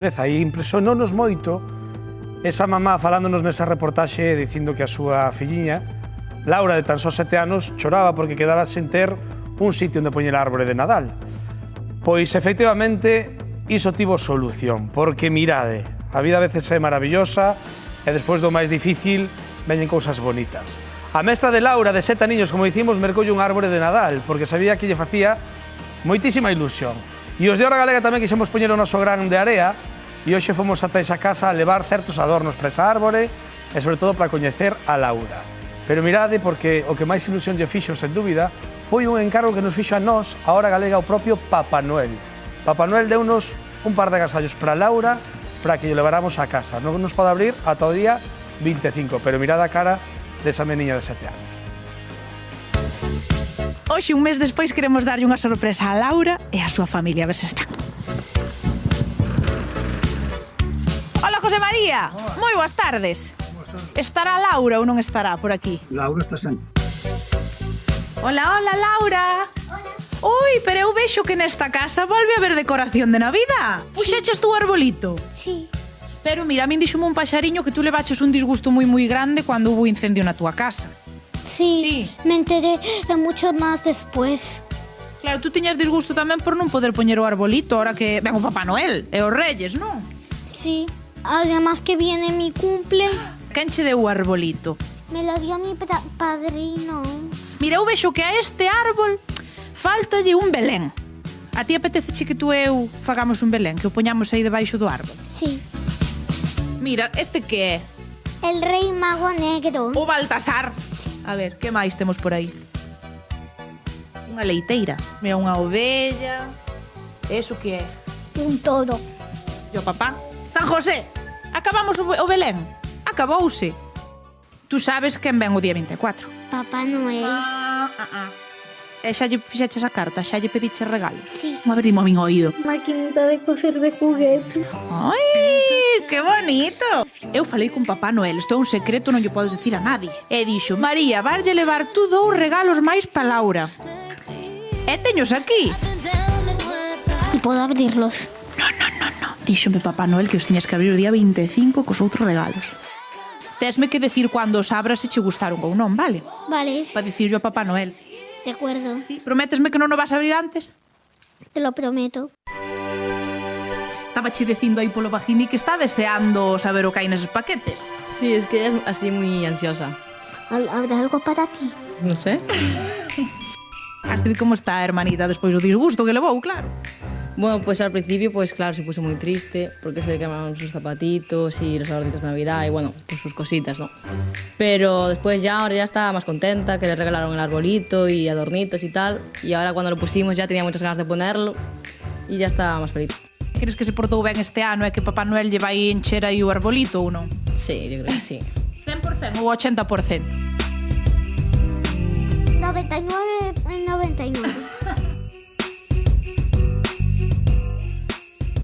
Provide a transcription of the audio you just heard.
Aí impresionounos moito esa mamá falándonos nesa reportaxe dicindo que a súa filliña, Laura, de tan só 7 anos, choraba porque quedaba sen ter un sitio onde poñer a árbore de Nadal. Pois, efectivamente, iso tivo solución, porque mirade, a vida a veces é maravillosa e despois do máis difícil veñen cousas bonitas. A mestra de Laura, de 7 aniños, como dicimos, mercoulle un árbore de Nadal, porque sabía que lle facía moitísima ilusión. E os de Hora Galega tamén quixemos poñer o noso gran de area e hoxe fomos ata esa casa a levar certos adornos para esa árbore e, sobre todo, para coñecer a Laura. Pero mirade, porque o que máis ilusión lle fixo, sen dúbida, foi un encargo que nos fixo a nós, a Hora Galega, o propio Papá Noel. Papá Noel deunos un par de agasallos para Laura para que lle leváramos a casa. Non nos pode abrir ata o día 25, pero mirade a cara desa meniña de 7 anos. Hoxe, un mes despois, queremos darlle unha sorpresa a Laura e a súa familia, a ver se están. Hola, José María. Moi boas tardes. Estará Laura ou non estará por aquí? Laura está sempre. Hola, hola, Laura. Hola. Ui, pero eu vexo que nesta casa volve a haber decoración de Navidad. Puxeches tú o arbolito? Sí. Pero mira, a min dixome un paxariño que tú levaches un disgusto moi grande cando hubo incendio na túa casa. Sí. Me enteré mucho más después. Claro, tú tiñas disgusto tamén por non poder poñer o arbolito ahora que ven o Papá Noel e os Reyes, non? Sí. Además que viene mi cumple. Quen che deu o arbolito? Me lo dio mi padrino. Mira, eu vexo que a este árbol faltalle un Belén. A ti apetece que tú e eu fagamos un Belén, que o poñamos aí debaixo do árbol? Sí. Mira, este que é? El rei mago negro. O Baltasar. A ver, que máis temos por aí? Unha leiteira. Mira, unha ovella. Eso que é? Un toro. E o papá? San José. Acabamos o Belén. Acabouse. Tú sabes quen ven o día 24. Papá Noel. E xa lle fixeches a carta? Xa lle pediches regalos? Sí. A ver, dimo a min oído. Maquinita de coser de juguete. Ai, que bonito. Eu falei con Papá Noel, isto é un secreto, non lle podes decir a nadie. E dixo, María, varlle levar tú 2 regalos máis pa Laura. E teños aquí. ¿Y puedo abrirlos? No. Díxome Papá Noel que os tiñas que abrir o día 25 cos outros regalos. Tesme que decir cando os abras se che gustaron ou non, vale? Vale. Para dicirlo a Papá Noel. De acuerdo. Sí, prométesme que non o vas a abrir antes? Te lo prometo. Estaba che dicindo aí polo vagini que está deseando saber o que hai neses paquetes. Sí, es que ella es así muy ansiosa. ¿Habrá algo para ti? No sé. Astrid, como está, hermanita, despois do disgusto que levou, claro? Bueno, pues al principio, pues claro, se puso muy triste porque se le quemaron sus zapatitos y los adornitos de Navidad y bueno, pues sus cositas, ¿no? Pero después ahora ya está más contenta, que le regalaron el arbolito y adornitos y tal. Y ahora cuando lo pusimos ya tenía muchas ganas de ponerlo y ya está más feliz. Crees que se portou ben este ano e que Papá Noel lle vai encher aí o arbolito ou non? Sí, yo creo que sí. 100% ou 80%? 99 en 99.